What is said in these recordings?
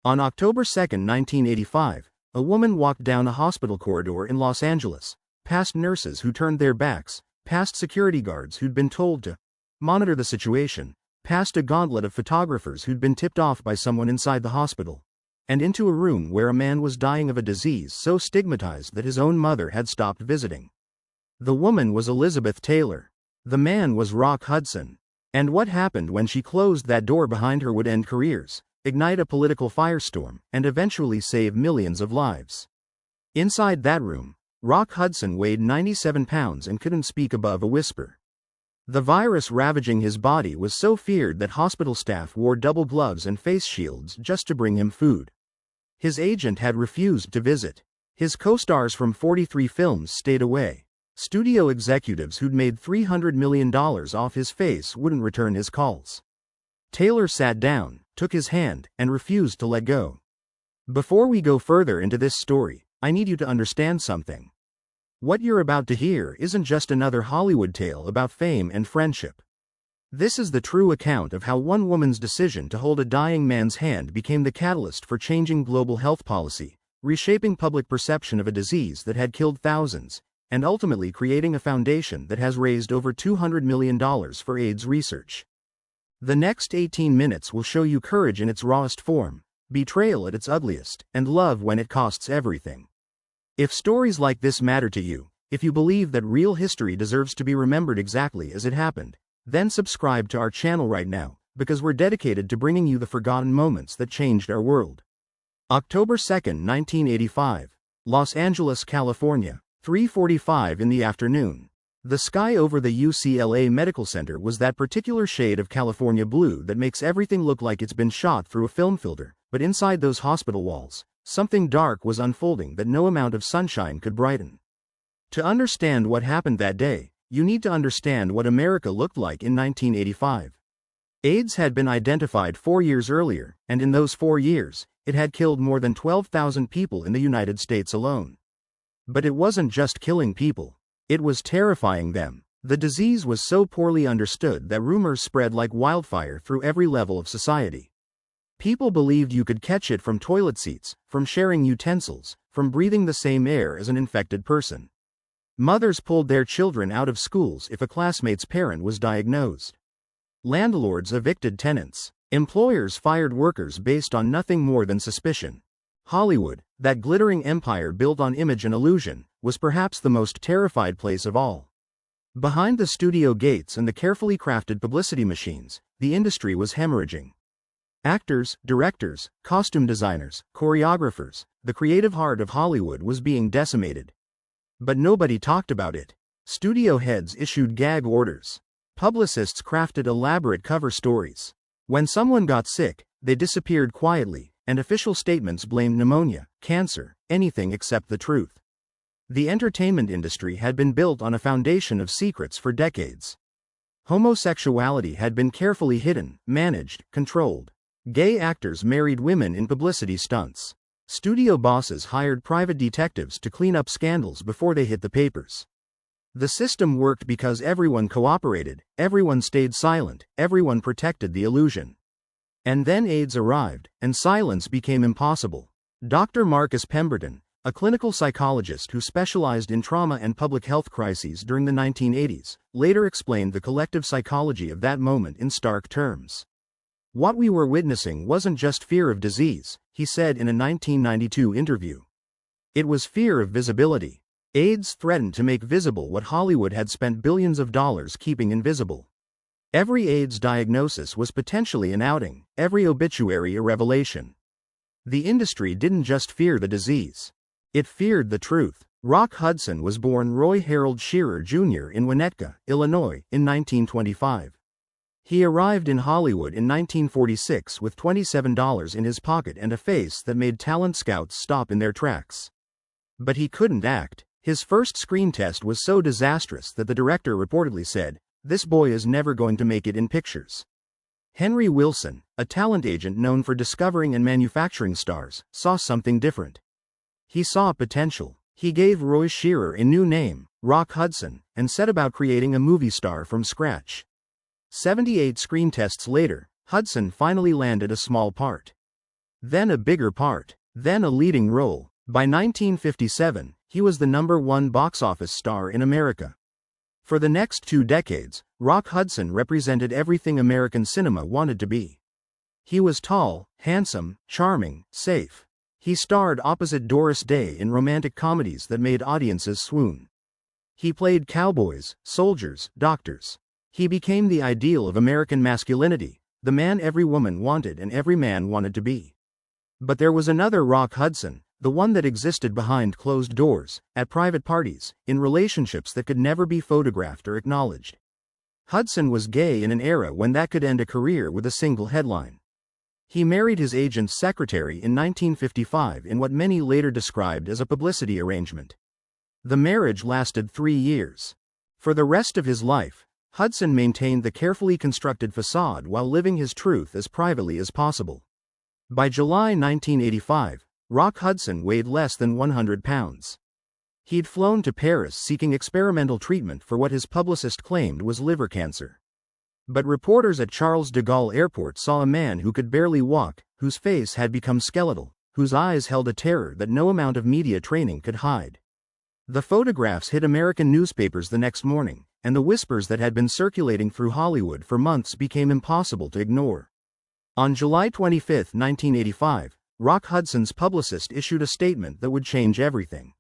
On October 2, 1985, a woman walked down a hospital corridor in Los Angeles, past nurses who turned their backs, past security guards who'd been told to monitor the situation, past a gauntlet of photographers who'd been tipped off by someone inside the hospital, and into a room where a man was dying of a disease so stigmatized that his own mother had stopped visiting. The woman was Elizabeth Taylor. The man was Rock Hudson. And what happened when she closed that door behind her would end careers, ignite a political firestorm, and eventually save millions of lives. Inside that room, Rock Hudson weighed 97 pounds and couldn't speak above a whisper. The virus ravaging his body was so feared that hospital staff wore double gloves and face shields just to bring him food. His agent had refused to visit. His co-stars from 43 films stayed away. Studio executives who'd made $300 million off his face wouldn't return his calls. Taylor sat down, took his hand, and refused to let go. Before we go further into this story, I need you to understand something. What you're about to hear isn't just another Hollywood tale about fame and friendship. This is the true account of how one woman's decision to hold a dying man's hand became the catalyst for changing global health policy, reshaping public perception of a disease that had killed thousands, and ultimately creating a foundation that has raised over $200 million for AIDS research. The next 18 minutes will show you courage in its rawest form, betrayal at its ugliest, and love when it costs everything. If stories like this matter to you, if you believe that real history deserves to be remembered exactly as it happened, then subscribe to our channel right now, because we're dedicated to bringing you the forgotten moments that changed our world. October 2, 1985, Los Angeles, California, 3:45 in the afternoon. The sky over the UCLA Medical Center was that particular shade of California blue that makes everything look like it's been shot through a film filter, but inside those hospital walls, something dark was unfolding that no amount of sunshine could brighten. To understand what happened that day, you need to understand what America looked like in 1985. AIDS had been identified 4 years earlier, and in those 4 years, it had killed more than 12,000 people in the United States alone. But it wasn't just killing people. It was terrifying them. The disease was so poorly understood that rumors spread like wildfire through every level of society. People believed you could catch it from toilet seats, from sharing utensils, from breathing the same air as an infected person. Mothers pulled their children out of schools if a classmate's parent was diagnosed. Landlords evicted tenants. Employers fired workers based on nothing more than suspicion. Hollywood, that glittering empire built on image and illusion, was perhaps the most terrified place of all. Behind the studio gates and the carefully crafted publicity machines, the industry was hemorrhaging. Actors, directors, costume designers, choreographers, the creative heart of Hollywood was being decimated. But nobody talked about it. Studio heads issued gag orders. Publicists crafted elaborate cover stories. When someone got sick, they disappeared quietly, and official statements blamed pneumonia, cancer, anything except the truth. The entertainment industry had been built on a foundation of secrets for decades. Homosexuality had been carefully hidden, managed, controlled. Gay actors married women in publicity stunts. Studio bosses hired private detectives to clean up scandals before they hit the papers. The system worked because everyone cooperated, everyone stayed silent, everyone protected the illusion. And then AIDS arrived, and silence became impossible. Dr. Marcus Pemberton, a clinical psychologist who specialized in trauma and public health crises during the 1980s, later explained the collective psychology of that moment in stark terms. What we were witnessing wasn't just fear of disease, he said in a 1992 interview. It was fear of visibility. AIDS threatened to make visible what Hollywood had spent billions of dollars keeping invisible. Every AIDS diagnosis was potentially an outing, every obituary a revelation. The industry didn't just fear the disease. It feared the truth. Rock Hudson was born Roy Harold Shearer Jr. in Winnetka, Illinois, in 1925. He arrived in Hollywood in 1946 with $27 in his pocket and a face that made talent scouts stop in their tracks. But he couldn't act. His first screen test was so disastrous that the director reportedly said, "This boy is never going to make it in pictures." Henry Wilson, a talent agent known for discovering and manufacturing stars, saw something different. He saw potential. He gave Roy Shearer a new name, Rock Hudson, and set about creating a movie star from scratch. 78 screen tests later, Hudson finally landed a small part. then a bigger part, then a leading role. By 1957, he was the #1 box office star in America. For the next 2 decades, Rock Hudson represented everything American cinema wanted to be. He was tall, handsome, charming, safe. He starred opposite Doris Day in romantic comedies that made audiences swoon. He played cowboys, soldiers, doctors. He became the ideal of American masculinity, the man every woman wanted and every man wanted to be. But there was another Rock Hudson, the one that existed behind closed doors, at private parties, in relationships that could never be photographed or acknowledged. Hudson was gay in an era when that could end a career with a single headline. He married his agent's secretary in 1955 in what many later described as a publicity arrangement. The marriage lasted 3 years. For the rest of his life, Hudson maintained the carefully constructed facade while living his truth as privately as possible. By July 1985, Rock Hudson weighed less than 100 pounds. He'd flown to Paris seeking experimental treatment for what his publicist claimed was liver cancer. But reporters at Charles de Gaulle Airport saw a man who could barely walk, whose face had become skeletal, whose eyes held a terror that no amount of media training could hide. The photographs hit American newspapers the next morning, and the whispers that had been circulating through Hollywood for months became impossible to ignore. On July 25, 1985, Rock Hudson's publicist issued a statement that would change everything.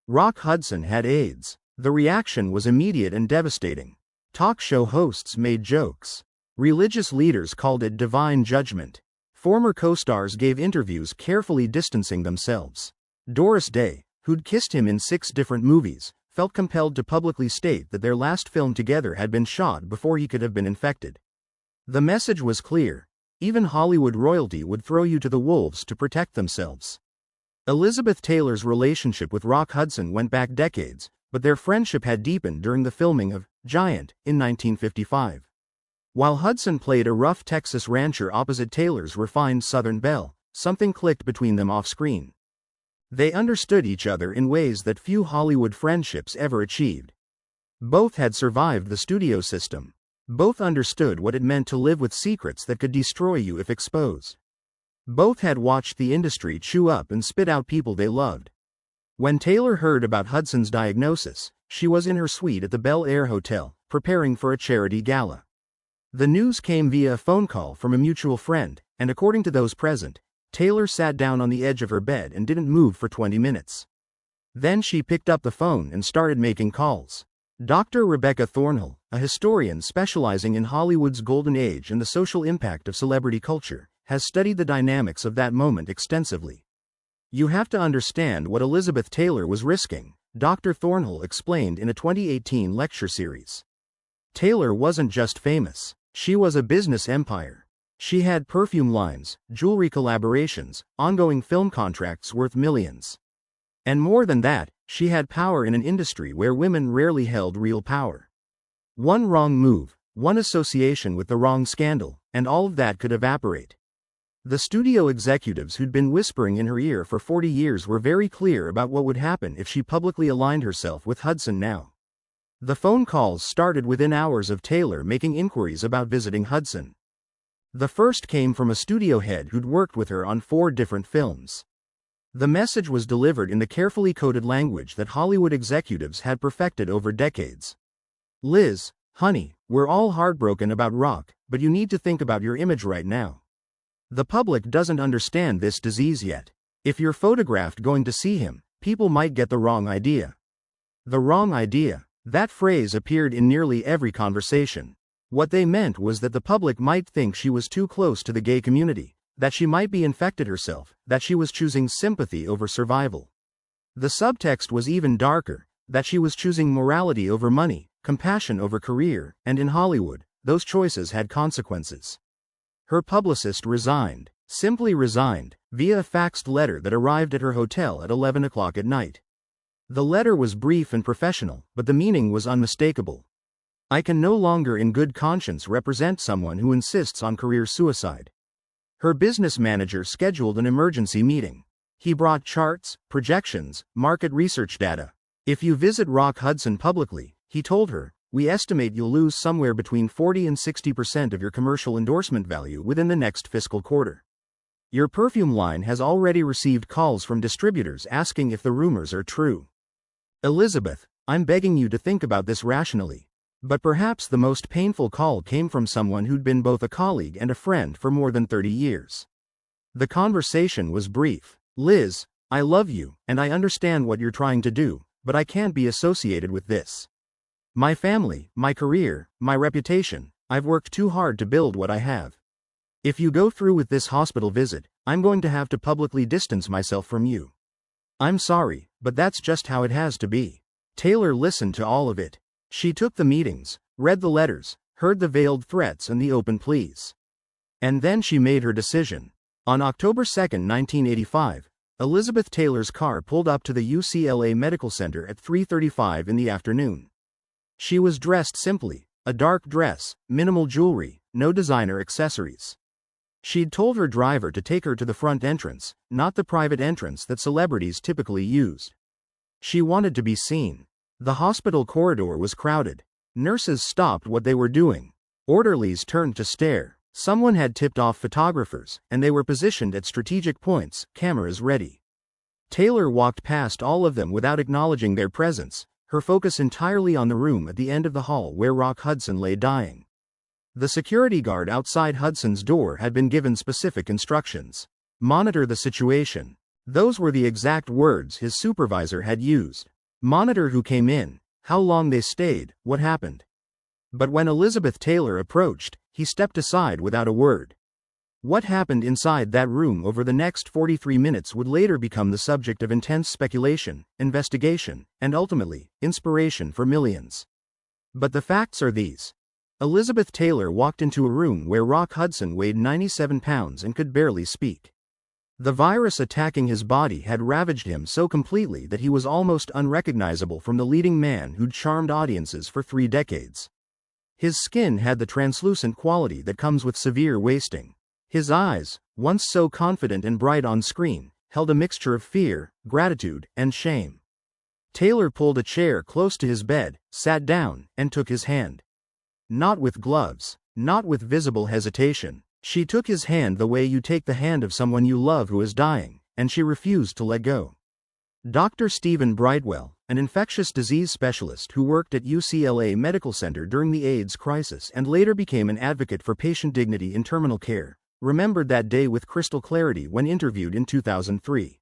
Rock Hudson had AIDS. The reaction was immediate and devastating. Talk show hosts made jokes. Religious leaders called it divine judgment. Former co-stars gave interviews carefully distancing themselves. Doris Day, who'd kissed him in 6 different movies, felt compelled to publicly state that their last film together had been shot before he could have been infected. The message was clear. Even Hollywood royalty would throw you to the wolves to protect themselves. Elizabeth Taylor's relationship with Rock Hudson went back decades, but their friendship had deepened during the filming of Giant in 1955. While Hudson played a rough Texas rancher opposite Taylor's refined Southern belle, something clicked between them off-screen. They understood each other in ways that few Hollywood friendships ever achieved. Both had survived the studio system. Both understood what it meant to live with secrets that could destroy you if exposed. Both had watched the industry chew up and spit out people they loved. When Taylor heard about Hudson's diagnosis, she was in her suite at the Bel Air Hotel, preparing for a charity gala. The news came via a phone call from a mutual friend, and according to those present, Taylor sat down on the edge of her bed and didn't move for 20 minutes. Then she picked up the phone and started making calls. Dr. Rebecca Thornhill, a historian specializing in Hollywood's golden age and the social impact of celebrity culture, has studied the dynamics of that moment extensively. You have to understand what Elizabeth Taylor was risking, Dr. Thornhill explained in a 2018 lecture series. Taylor wasn't just famous, she was a business empire. She had perfume lines, jewelry collaborations, ongoing film contracts worth millions. And more than that, she had power in an industry where women rarely held real power. One wrong move, one association with the wrong scandal, and all of that could evaporate. The studio executives who'd been whispering in her ear for 40 years were very clear about what would happen if she publicly aligned herself with Hudson now. The phone calls started within hours of Taylor making inquiries about visiting Hudson. The first came from a studio head who'd worked with her on 4 different films. The message was delivered in the carefully coded language that Hollywood executives had perfected over decades. Liz, honey, we're all heartbroken about Rock, but you need to think about your image right now. The public doesn't understand this disease yet. If you're photographed going to see him, people might get the wrong idea. The wrong idea. That phrase appeared in nearly every conversation. What they meant was that the public might think she was too close to the gay community, that she might be infected herself, that she was choosing sympathy over survival. The subtext was even darker, that she was choosing morality over money, compassion over career, and in Hollywood, those choices had consequences. Her publicist resigned, simply resigned, via a faxed letter that arrived at her hotel at 11 o'clock at night. The letter was brief and professional, but the meaning was unmistakable. I can no longer in good conscience represent someone who insists on career suicide. Her business manager scheduled an emergency meeting. He brought charts, projections, market research data. If you visit Rock Hudson publicly, he told her, we estimate you'll lose somewhere between 40 and 60% of your commercial endorsement value within the next fiscal quarter. Your perfume line has already received calls from distributors asking if the rumors are true. Elizabeth, I'm begging you to think about this rationally. But perhaps the most painful call came from someone who'd been both a colleague and a friend for more than 30 years. The conversation was brief. Liz, I love you, and I understand what you're trying to do, but I can't be associated with this. My family, my career, my reputation, I've worked too hard to build what I have. If you go through with this hospital visit, I'm going to have to publicly distance myself from you. I'm sorry, but that's just how it has to be. Taylor listened to all of it. She took the meetings, read the letters, heard the veiled threats and the open pleas. And then she made her decision. On October 2, 1985, Elizabeth Taylor's car pulled up to the UCLA Medical Center at 3:35 in the afternoon. She was dressed simply, a dark dress, minimal jewelry, no designer accessories. She'd told her driver to take her to the front entrance, not the private entrance that celebrities typically used. She wanted to be seen. The hospital corridor was crowded. Nurses stopped what they were doing. Orderlies turned to stare. Someone had tipped off photographers, and they were positioned at strategic points, cameras ready. Taylor walked past all of them without acknowledging their presence, her focus entirely on the room at the end of the hall where Rock Hudson lay dying. The security guard outside Hudson's door had been given specific instructions. Monitor the situation. Those were the exact words his supervisor had used. Monitor who came in, how long they stayed, what happened. But when Elizabeth Taylor approached, he stepped aside without a word. What happened inside that room over the next 43 minutes would later become the subject of intense speculation, investigation, and ultimately, inspiration for millions. But the facts are these. Elizabeth Taylor walked into a room where Rock Hudson weighed 97 pounds and could barely speak. The virus attacking his body had ravaged him so completely that he was almost unrecognizable from the leading man who'd charmed audiences for 3 decades. His skin had the translucent quality that comes with severe wasting. His eyes, once so confident and bright on screen, held a mixture of fear, gratitude, and shame. Taylor pulled a chair close to his bed, sat down, and took his hand. Not with gloves, not with visible hesitation. She took his hand the way you take the hand of someone you love who is dying, and she refused to let go. Dr. Stephen Brightwell, an infectious disease specialist who worked at UCLA Medical Center during the AIDS crisis and later became an advocate for patient dignity in terminal care, remembered that day with crystal clarity when interviewed in 2003.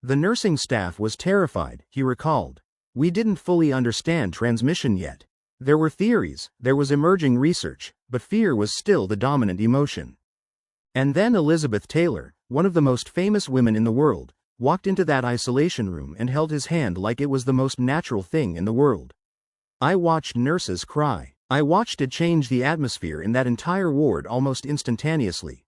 The nursing staff was terrified, he recalled. We didn't fully understand transmission yet. There were theories, there was emerging research, but fear was still the dominant emotion. And then Elizabeth Taylor, one of the most famous women in the world, walked into that isolation room and held his hand like it was the most natural thing in the world. I watched nurses cry. I watched it change the atmosphere in that entire ward almost instantaneously.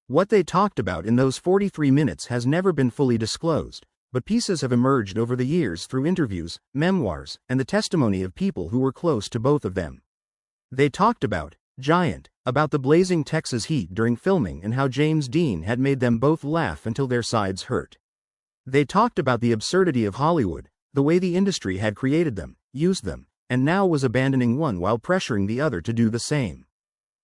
What they talked about in those 43 minutes has never been fully disclosed, but pieces have emerged over the years through interviews, memoirs, and the testimony of people who were close to both of them. They talked about Giant, about the blazing Texas heat during filming and how James Dean had made them both laugh until their sides hurt. They talked about the absurdity of Hollywood, the way the industry had created them, used them, and now was abandoning one while pressuring the other to do the same.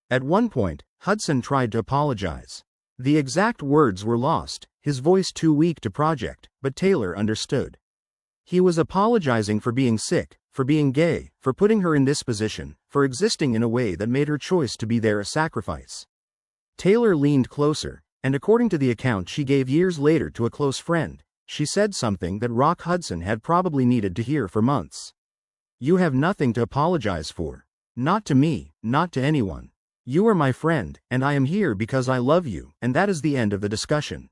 At one point, Hudson tried to apologize. The exact words were lost, his voice too weak to project, but Taylor understood. He was apologizing for being sick, for being gay, for putting her in this position, for existing in a way that made her choice to be there a sacrifice. Taylor leaned closer, and according to the account she gave years later to a close friend, she said something that Rock Hudson had probably needed to hear for months. You have nothing to apologize for. Not to me, not to anyone. You are my friend, and I am here because I love you, and that is the end of the discussion.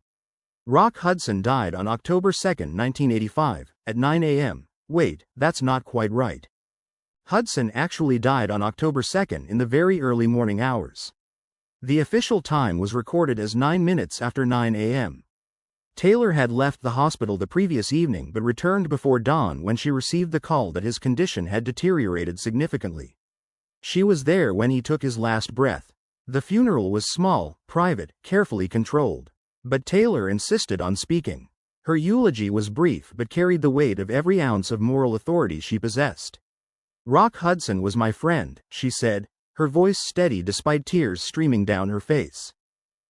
Rock Hudson died on October 2, 1985, at 9 a.m. Wait, that's not quite right. Hudson actually died on October 2 in the very early morning hours. The official time was recorded as 9 minutes after 9 a.m. Taylor had left the hospital the previous evening but returned before dawn when she received the call that his condition had deteriorated significantly. She was there when he took his last breath. The funeral was small, private, carefully controlled. But Taylor insisted on speaking. Her eulogy was brief but carried the weight of every ounce of moral authority she possessed. Rock Hudson was my friend, she said, her voice steady despite tears streaming down her face.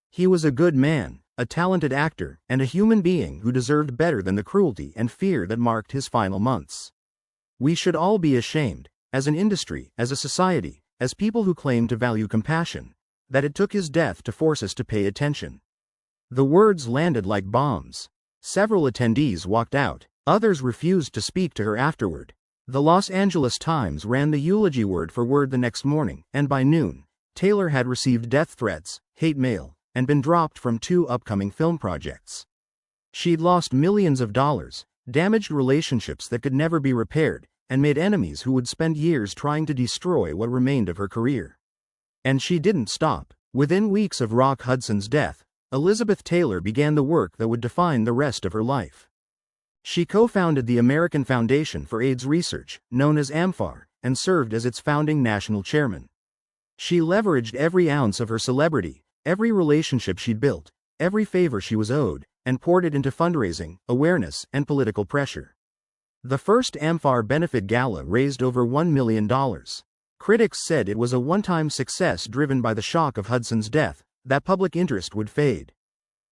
He was a good man, a talented actor, and a human being who deserved better than the cruelty and fear that marked his final months. We should all be ashamed, as an industry, as a society, as people who claim to value compassion, that it took his death to force us to pay attention. The words landed like bombs. Several attendees walked out, others refused to speak to her afterward. The Los Angeles Times ran the eulogy word for word the next morning, and by noon, Taylor had received death threats, hate mail, and been dropped from 2 upcoming film projects. She'd lost millions of dollars, damaged relationships that could never be repaired, and made enemies who would spend years trying to destroy what remained of her career. And she didn't stop. Within weeks of Rock Hudson's death, Elizabeth Taylor began the work that would define the rest of her life. She co-founded the American Foundation for AIDS Research, known as AMFAR, and served as its founding national chairman. She leveraged every ounce of her celebrity, every relationship she'd built, every favor she was owed, and poured it into fundraising, awareness, and political pressure. The first AMFAR benefit gala raised over $1 million. Critics said it was a one-time success driven by the shock of Hudson's death, that public interest would fade.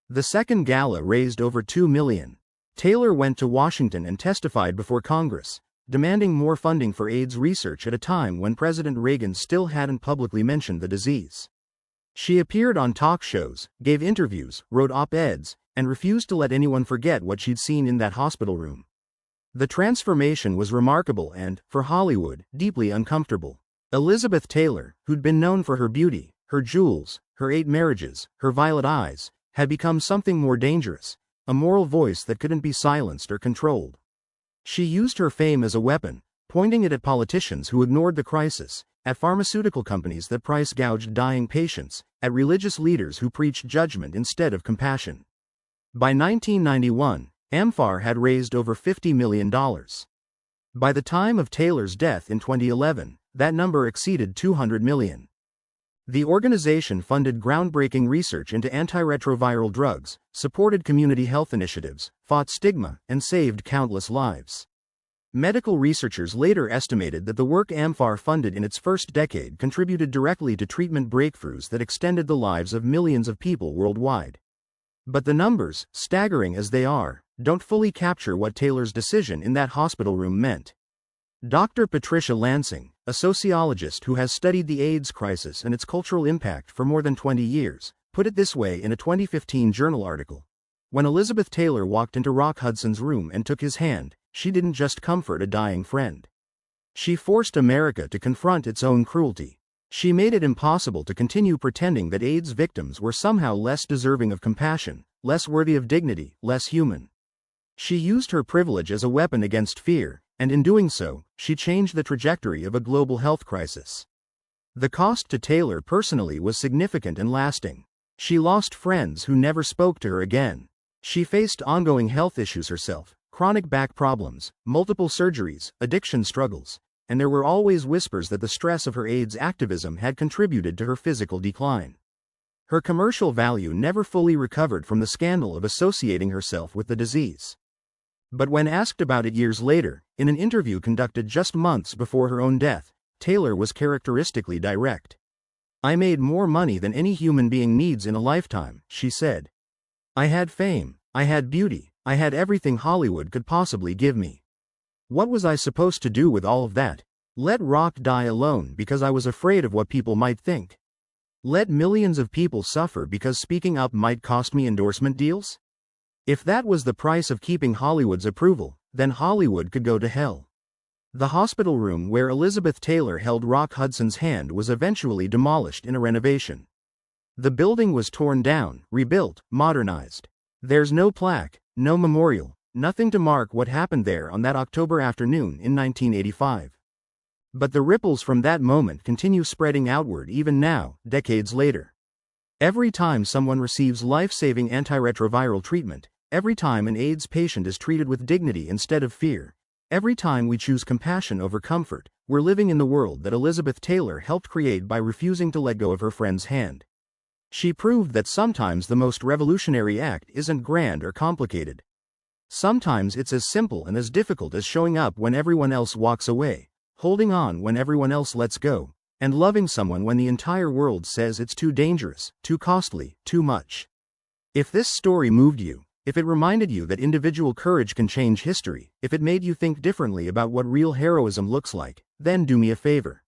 The second gala raised over $2 million. Taylor went to Washington and testified before Congress, demanding more funding for AIDS research at a time when President Reagan still hadn't publicly mentioned the disease. She appeared on talk shows, gave interviews, wrote op-eds, and refused to let anyone forget what she'd seen in that hospital room. The transformation was remarkable and, for Hollywood, deeply uncomfortable. Elizabeth Taylor, who'd been known for her beauty, her jewels, her 8 marriages, her violet eyes, had become something more dangerous, a moral voice that couldn't be silenced or controlled. She used her fame as a weapon, pointing it at politicians who ignored the crisis, at pharmaceutical companies that price-gouged dying patients, at religious leaders who preached judgment instead of compassion. By 1991, AMFAR had raised over $50 million. By the time of Taylor's death in 2011, that number exceeded $200 million. The organization funded groundbreaking research into antiretroviral drugs, supported community health initiatives, fought stigma, and saved countless lives. Medical researchers later estimated that the work AMFAR funded in its first decade contributed directly to treatment breakthroughs that extended the lives of millions of people worldwide. But the numbers, staggering as they are, don't fully capture what Taylor's decision in that hospital room meant. Dr. Patricia Lansing, a sociologist who has studied the AIDS crisis and its cultural impact for more than 20 years, put it this way in a 2015 journal article. When Elizabeth Taylor walked into Rock Hudson's room and took his hand, she didn't just comfort a dying friend. She forced America to confront its own cruelty. She made it impossible to continue pretending that AIDS victims were somehow less deserving of compassion, less worthy of dignity, less human. She used her privilege as a weapon against fear, and in doing so, she changed the trajectory of a global health crisis. The cost to Taylor personally was significant and lasting. She lost friends who never spoke to her again. She faced ongoing health issues herself, chronic back problems, multiple surgeries, addiction struggles, and there were always whispers that the stress of her AIDS activism had contributed to her physical decline. Her commercial value never fully recovered from the scandal of associating herself with the disease. But when asked about it years later, in an interview conducted just months before her own death, Taylor was characteristically direct. "I made more money than any human being needs in a lifetime," she said. "I had fame, I had beauty, I had everything Hollywood could possibly give me. What was I supposed to do with all of that? Let rock die alone because I was afraid of what people might think? Let millions of people suffer because speaking up might cost me endorsement deals? If that was the price of keeping Hollywood's approval, then Hollywood could go to hell." The hospital room where Elizabeth Taylor held Rock Hudson's hand was eventually demolished in a renovation. The building was torn down, rebuilt, modernized. There's no plaque, no memorial, nothing to mark what happened there on that October afternoon in 1985. But the ripples from that moment continue spreading outward even now, decades later. Every time someone receives life-saving antiretroviral treatment, every time an AIDS patient is treated with dignity instead of fear, every time we choose compassion over comfort, we're living in the world that Elizabeth Taylor helped create by refusing to let go of her friend's hand. She proved that sometimes the most revolutionary act isn't grand or complicated. Sometimes it's as simple and as difficult as showing up when everyone else walks away, holding on when everyone else lets go, and loving someone when the entire world says it's too dangerous, too costly, too much. If this story moved you, if it reminded you that individual courage can change history, if it made you think differently about what real heroism looks like, then do me a favor.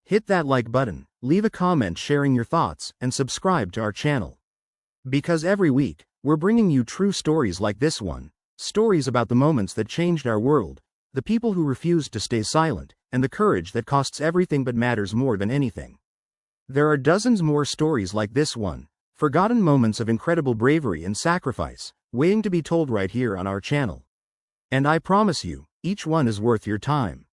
Hit that like button, leave a comment sharing your thoughts, and subscribe to our channel. Because every week, we're bringing you true stories like this one, stories about the moments that changed our world, the people who refused to stay silent, and the courage that costs everything but matters more than anything. There are dozens more stories like this one, forgotten moments of incredible bravery and sacrifice, waiting to be told right here on our channel. And I promise you, each one is worth your time.